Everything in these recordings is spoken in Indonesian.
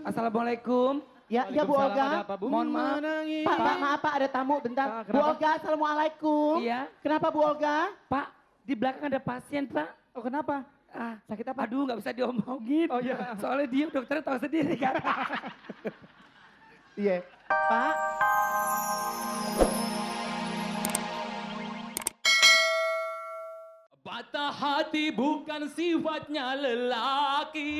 Assalamualaikum. Ya, Bu Olga. Mohon maaf. Pak, maaf Pak, ada tamu bentar. Bu Olga, Assalamualaikum. Iya. Kenapa Bu Olga? Pak, di belakang ada pasien, Pak. Oh kenapa? Sakit apa? Aduh, nggak bisa diomongin. Oh iya. Soalnya dia dokternya tahu sendiri kan. Iya. Pak. Patah hati bukan sifatnya lelaki,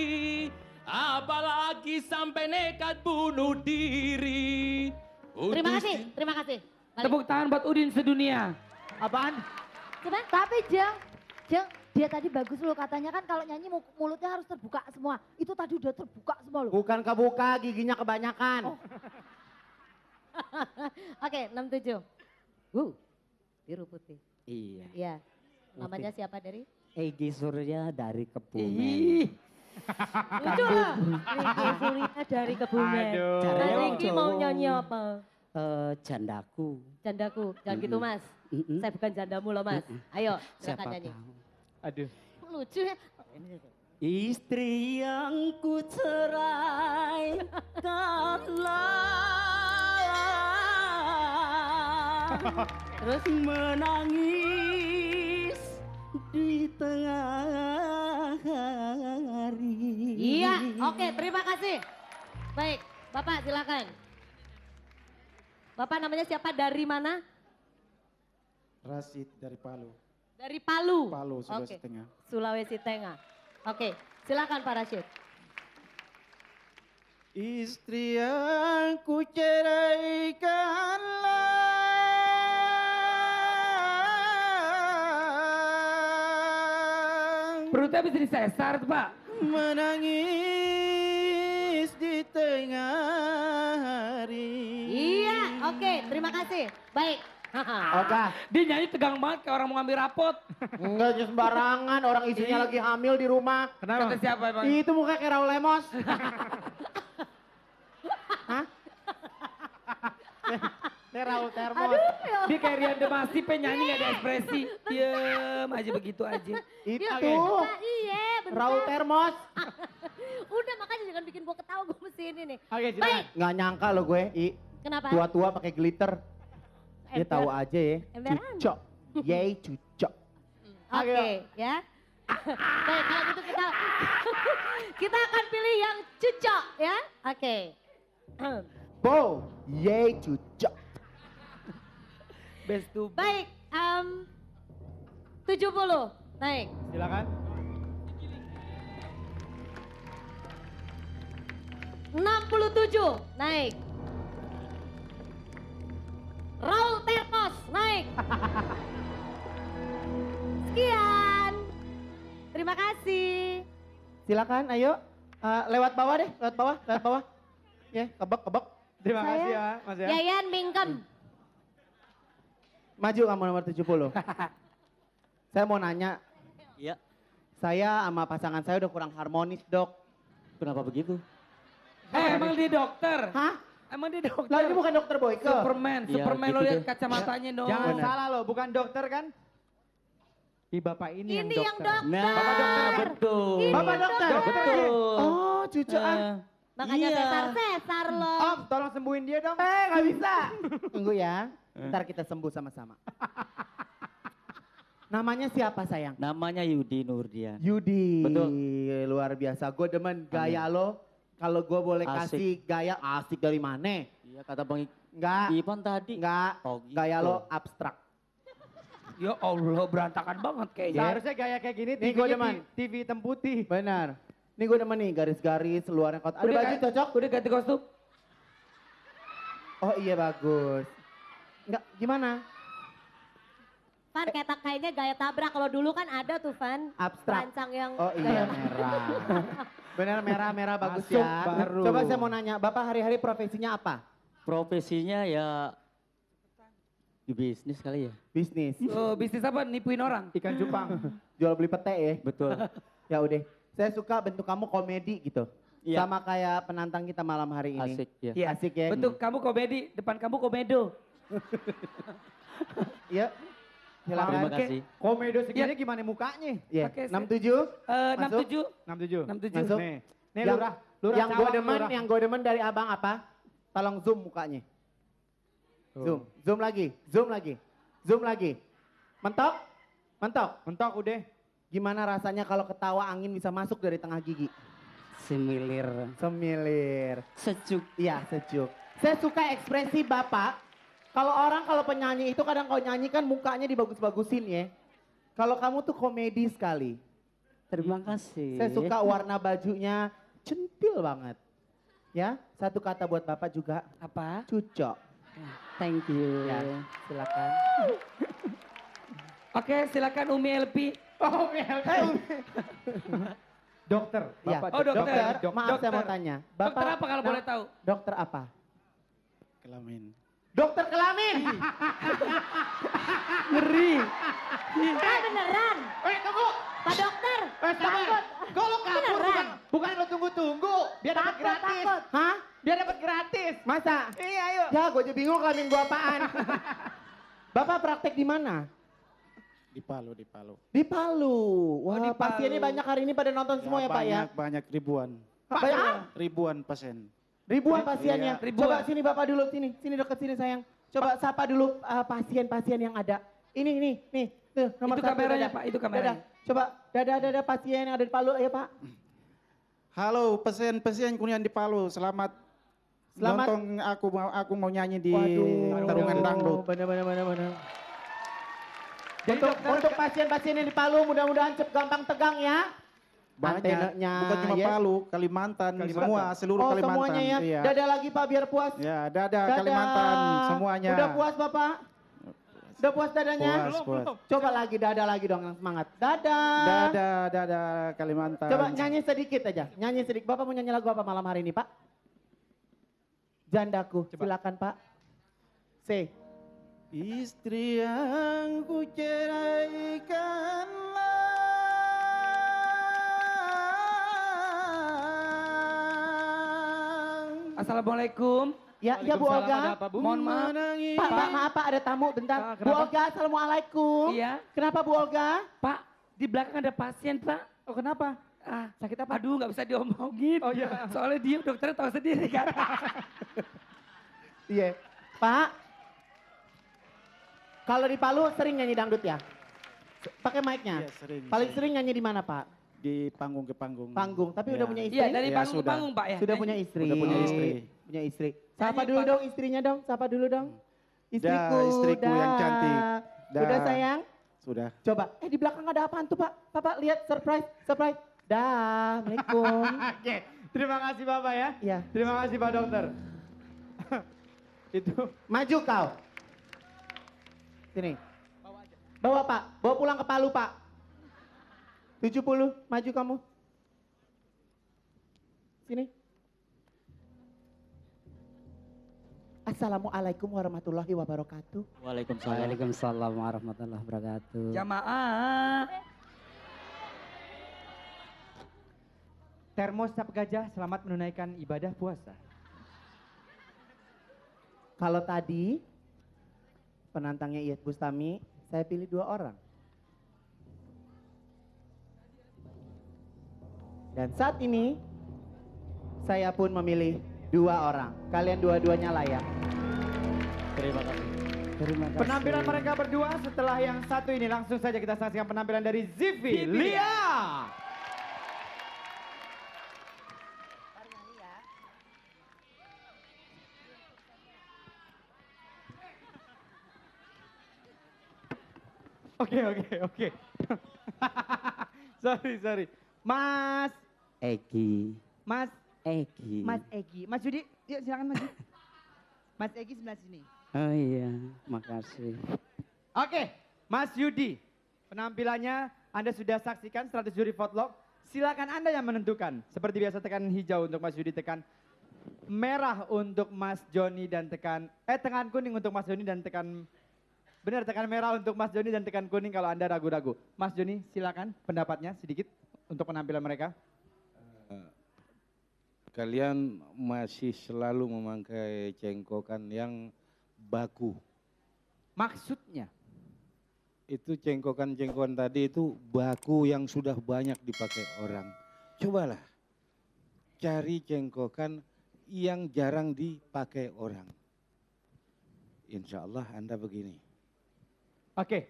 apalagi sampai nekat bunuh diri. Terima kasih, terima kasih. Balik. Tepuk tangan buat Udin sedunia. Apaan? Coba. Tapi Jeng, dia tadi bagus loh katanya kan kalau nyanyi mulutnya harus terbuka semua. Itu tadi udah terbuka semua loh. Bukan kebuka, giginya kebanyakan. Oke, 67. Biru putih. Iya. Iya. Namanya siapa dari? Egy Surya dari Kebumen. Ih, Lucu lah. Riki Surya dari Kebumen. Aduh. Caranya Mas wong Riki Jawa. mau nyanyi apa? Jandaku. Jandaku, jangan gitu mas. Mm-mm. Saya bukan jandamu loh mas. Ayo, Siapa silakan nyanyi. tahu. Aduh. Lucu ya. Istri yang ku ceraikanlah. Terus? Menangis di tengah hari. Iya, oke terima kasih. Baik, Bapak silakan. Bapak namanya siapa, dari mana? Rasid dari Palu. Dari Palu. Palu, Sulawesi Oke. Tengah. Sulawesi Tengah. Oke, silakan Pak Rashid. Istri yang ku ceraikanlah, perutnya bisa disesar tuh, Pak. menangis di tengah hari. Iya, oke terima kasih. Baik. Olga. Dia nyanyi tegang banget kayak orang mau ngambil rapot. Enggak sembarangan, orang istrinya lagi hamil di rumah. Kata siapa emang? Itu muka kayak Raul Lemos. Hah? Ini Raul Termos. Ya Dia kayak Rian Demasi penyanyi gak ada ekspresi. Diem aja begitu aja. Itu. Iya, benar. Raul Termos. Udah makanya jangan bikin gua ketawa, gua mesti ini nih. Oke, silakan. Baik, Nggak nyangka lo gue, kenapa? tua-tua pakai glitter. Dia Ember. tahu aja ya. Emberan. Cucok. Yay, cucok. Oke, ya. Baik, kalau gitu kita akan pilih yang cucok ya. Oke. Bo, yay, cucok. Best to Baik, 70 naik. Silakan. 67 naik. Raul Termos naik. Sekian. Terima kasih. Silakan, ayo. Lewat bawah deh, lewat bawah. Ya, kebek. Terima Saya- kasih ya Mas ya. Yayan Mingkem. Maju kamu nomor 70. Saya mau nanya, Iya. saya sama pasangan saya udah kurang harmonis, Dok. Kenapa begitu? emang dia dokter? Hah? Emang dia dokter? Lah ini bukan dokter Boyke. Superman, Iya, Superman gitu lo lihat deh. kacamatanya dong. Jangan Benar. salah loh, bukan dokter kan? Di bapak ini, Ini yang dokter. dokter. Nah, Bapak dokter kan? betul. Ini Bapak dokter? Betul. Oh, cucok ah. Makanya Iya. Cesar loh. Om, tolong sembuhin dia dong. Nggak bisa. Tunggu ya, ntar kita sembuh sama-sama. Namanya siapa sayang? Namanya Yudi Nurdian. Yudi. Betul. Luar biasa, gue demen gaya lo. Kalau gue boleh Asik. kasih gaya, asik dari mana? Iya kata Bang Enggak, Ipan tadi. enggak. Oh, gitu. Gaya lo abstrak. Ya Allah berantakan banget kayaknya. Seharusnya gaya kayak gini, Nih, gua TV-nya demen. TV hitam putih. Benar. Ini gue demen nih, garis-garis, luarnya kotak. Ada baju cocok? Udah ganti kostum? Oh iya bagus. Enggak, gimana? Van kayaknya gaya tabrak. Kalau dulu kan ada tuh Van. Abstrak. Rancang yang Oh iya gaya merah. Benar merah bagus Masuk ya. baru. Coba saya mau nanya, Bapak hari-hari profesinya apa? Profesinya ya di bisnis kali ya. Bisnis. Oh, bisnis apa? Nipuin orang? Ikan cupang. Jual beli pete ya. Betul. Ya udah. Saya suka bentuk kamu komedi gitu. Iya. Sama kayak penantang kita malam hari ini. Asik ya. Iya. Asik ya. Bentuk kamu komedi, depan kamu komedo. Iya. Silakan. Terima Oke. kasih. Komedo segini Ya. gimana mukanya? Iya. Oke, 67. 67. 67. 67. Masuk. Nih, nih Yang- lurah. Lurah yang gue Cawang, demen, Lurah. yang gue demen dari abang apa? Tolong zoom mukanya. Zoom, zoom lagi, zoom lagi, zoom lagi. Mentok, mentok. Mentok udah. Gimana rasanya kalau ketawa angin bisa masuk dari tengah gigi? Semilir. Semilir. Sejuk. Iya, sejuk. Saya suka ekspresi Bapak. Kalau penyanyi itu kadang kalau nyanyi kan mukanya dibagus-bagusin ya. Kalau kamu tuh komedi sekali. Terima kasih. Saya suka warna bajunya centil banget. Ya, satu kata buat Bapak juga, Apa? cucok. Thank you. Ya, silakan. Oke, silakan Umi LP. Dokter. Iya. Bapak Oh, dokter. Maaf saya mau Dokter. tanya. Dokter apa kalau boleh tahu? Dokter apa? Kelamin. Dokter kelamin. Ngeri. Ah, beneran. Tunggu. Pak dokter. Sabar. Kalau kabur Beneran. bukan lo tunggu-tunggu. Biar dapat Takut, gratis. takut. Hah? Biar dapat gratis. Masa? Iya, ayo. Ya, gue aja bingung kelamin gua apaan. Bapak praktek di mana? Di Palu, di Palu. Di Palu. Wah, di Palu. pasiennya banyak hari ini pada nonton semua ya, Pak ya? Banyak ribuan. Banyak. Ribuan pasien. Ribuan pasiennya. Iya. Ribuan. Coba sini Bapak dulu, sini dekat sini sayang. Coba sapa dulu pasien-pasien yang ada. Ini, nih. Tuh, nomor Itu satu, kameranya, dadah. Pak, itu kameranya. Dadah. Coba, dadah pasien yang ada di Palu, ayo Pak. Halo pasien-pasien kuliah di Palu. Selamat. Nonton aku mau nyanyi di Tarungan Dangdut. Bener. Untuk pasien-pasien yang di Palu mudah-mudahan gampang tegang ya. Banyak. Antenanya, Bukan cuma ya. Palu, Kalimantan, semua seluruh Oh Kalimantan. semuanya ya. Iya. Dadah lagi Pak biar puas. Ya, dadah Kalimantan semuanya. Udah puas Bapak? Udah puas dadanya? Puas. Coba lagi dadah lagi dong yang semangat. Dadah. Dadah Kalimantan. Coba nyanyi sedikit aja. Nyanyi sedikit. Bapak mau nyanyi lagu apa malam hari ini Pak? Jandaku. Silakan Pak. Say. Istri yang ku ceraikanlah. Assalamualaikum. Ya Bu Olga. Mohon maaf. Pak, maaf Pak ada tamu bentar. Bu Olga, Assalamualaikum. Iya. Kenapa Bu Olga? Pak, di belakang ada pasien, Pak. Oh, kenapa? Ah, sakit apa? Aduh, nggak bisa diomongin. Oh, iya. Soalnya dia dokternya tahu sendiri kan. Iya. Pak, kalau di Palu sering nyanyi dangdut ya? Pakai mic-nya? Iya, sering. Paling sering nyanyi di mana Pak? Di panggung ke panggung. Panggung, tapi Ya. udah punya istri? Iya, dari Ya, panggung ke sudah. panggung, Pak ya. Sudah punya istri. Udah punya istri. Punya istri. Nyanyi, Sapa dulu Pak. dong istrinya dong, sapa dulu dong. Istriku, istriku yang cantik. Dah. Udah sayang? Sudah. Coba, di belakang ada apaan tuh Pak? Bapak lihat, surprise. Dah, Assalamualaikum. Oke. Terima kasih Bapak ya. Iya. Terima kasih Pak Dokter. Itu. Maju kau. Sini. Bawa Pak, bawa pulang ke Palu Pak. 70, maju kamu. Sini. Assalamualaikum warahmatullahi wabarakatuh. Waalaikumsalam warahmatullahi wabarakatuh. Jamaah. Termos Cap Gajah selamat menunaikan ibadah puasa. Kalau tadi penantangnya Iyeth Bustami, saya pilih 2 orang. Dan saat ini saya pun memilih 2 orang. Kalian dua-duanya layak. Terima kasih. Terima kasih. Penampilan mereka berdua setelah yang satu ini langsung saja kita saksikan penampilan dari Zivi Lia. Oke. Sorry. Mas Egi. Mas Egi. Egi. Mas Yudi, yuk silakan maju. Mas Egi sebelah sini. Oh iya, makasih. Oke, Mas Yudi. Penampilannya Anda sudah saksikan 100 juri vote. Silakan Anda yang menentukan. Seperti biasa tekan hijau untuk Mas Yudi, tekan merah untuk Mas Joni dan tekan kuning untuk Mas Joni dan tekan merah untuk Mas Joni dan tekan kuning kalau Anda ragu-ragu. Mas Joni, silakan pendapatnya sedikit untuk penampilan mereka. Kalian masih selalu memakai cengkokan yang baku. Maksudnya? Itu cengkokan-cengkokan tadi itu baku yang sudah banyak dipakai orang. Cobalah. cari cengkokan yang jarang dipakai orang. Insya Allah Anda begini. Oke,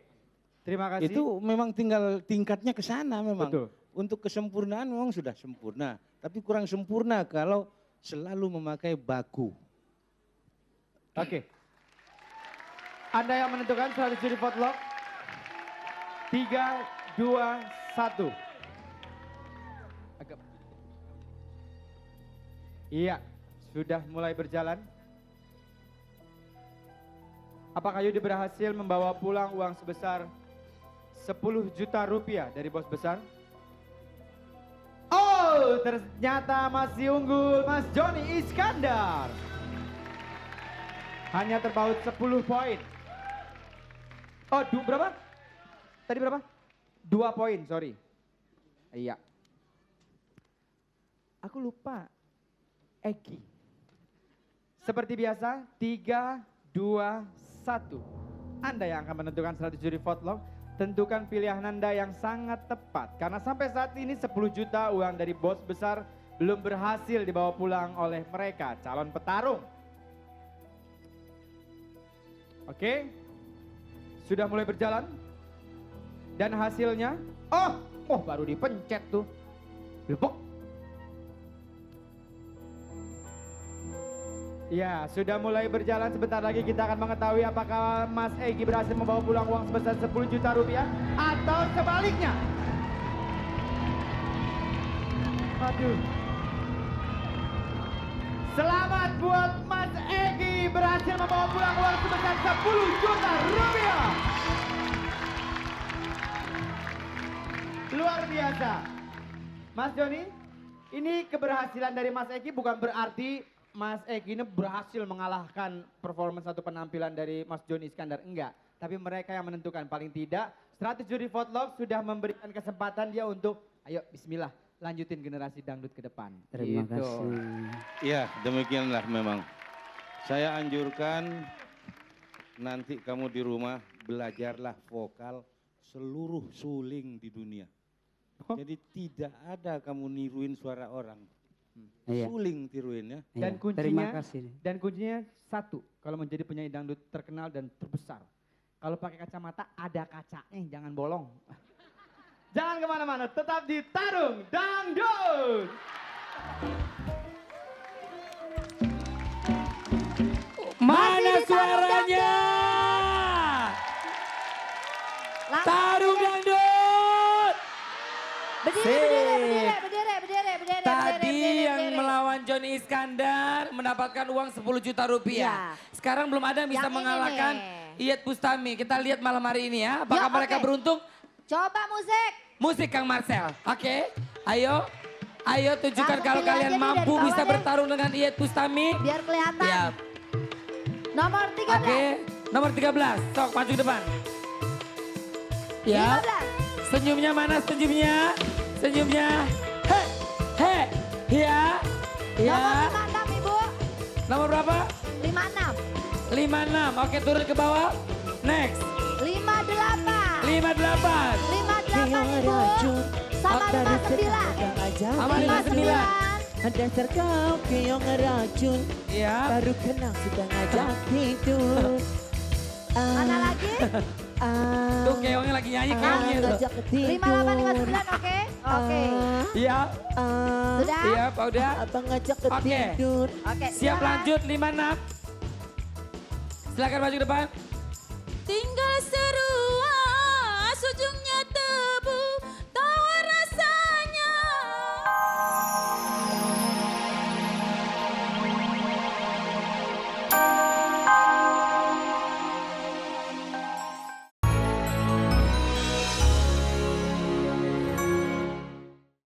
terima kasih. Itu memang tinggal tingkatnya ke sana memang. Betul. Untuk kesempurnaan memang sudah sempurna. Tapi kurang sempurna kalau selalu memakai baku. Oke. Anda yang menentukan strategi juri vote 3, 2, 1. Agak. Iya, sudah mulai berjalan. Apakah Yudi berhasil membawa pulang uang sebesar 10 juta rupiah dari bos besar? Oh, ternyata masih unggul Mas Joni Iskandar. Hanya terpaut 10 poin. Oh, berapa? Tadi berapa? 2 poin, sorry. Iya. Aku lupa. Eki. Seperti biasa, 3, 2, 1. Anda yang akan menentukan strategi juri vote log. Tentukan pilihan Anda yang sangat tepat. Karena sampai saat ini 10 juta uang dari bos besar belum berhasil dibawa pulang oleh mereka, calon petarung. Oke, sudah mulai berjalan. Dan hasilnya, oh baru dipencet tuh. Lepok. Ya, sudah mulai berjalan. Sebentar lagi kita akan mengetahui apakah Mas Egi berhasil membawa pulang uang sebesar 10 juta rupiah atau sebaliknya. Aduh. Selamat buat Mas Egi berhasil membawa pulang uang sebesar 10 juta rupiah. Luar biasa. Mas Joni, ini keberhasilan dari Mas Egi bukan berarti Mas Egi ini berhasil mengalahkan performance atau penampilan dari Mas Joni Iskandar. Enggak, tapi mereka yang menentukan. Paling tidak, strategi juri vote log sudah memberikan kesempatan dia untuk, ayo bismillah, lanjutin generasi dangdut ke depan. Terima Gitu. kasih. Ya demikianlah memang. Saya anjurkan nanti kamu di rumah belajarlah vokal seluruh suling di dunia. Jadi tidak ada kamu niruin suara orang. Iya. Suling tiruin ya. Dan Iya, kuncinya, terima kasih. dan kuncinya satu, kalau menjadi penyanyi dangdut terkenal dan terbesar. Kalau pakai kacamata ada kacanya, jangan bolong. Jangan kemana-mana, tetap di Tarung Dangdut. Mana suaranya? Tarung Dangdut. Berdiri. Tadi yang melawan Joni Iskandar mendapatkan uang 10 juta rupiah. Sekarang belum ada yang bisa Yang ini mengalahkan nih. Iyeth Bustami. Kita lihat malam hari ini ya. Apakah Yuk, mereka oke. beruntung? Coba musik. Musik Kang Marcel. Oke, ayo. Ayo tunjukkan Langsung kalau pilih kalian aja nih mampu dari bawah bisa deh. bertarung dengan Iyeth Bustami. Biar kelihatan. Ya, Nomor 13. oke. Nomor 13, sok maju ke depan. Ya, 15. senyumnya mana senyumnya? Senyumnya. He, he, ya, ya. Nomor 56 Ibu. Nomor berapa? 56. 56, oke turun ke bawah. Next, 58. 58. 58 Ibu. Sama 59. Sama 59. Dasar kau keong racun, Ya, baru kenal sudah ngajak tidur. Mana lagi? tuh keongnya lagi nyanyi keongnya tuh. Ngajak tidur. 58, 59 oke? Oke. Iya, Sudah? iya Pak udah. Abang ngajak Oke. tidur. Oke. Siap lanjut 56. Silakan maju ke depan.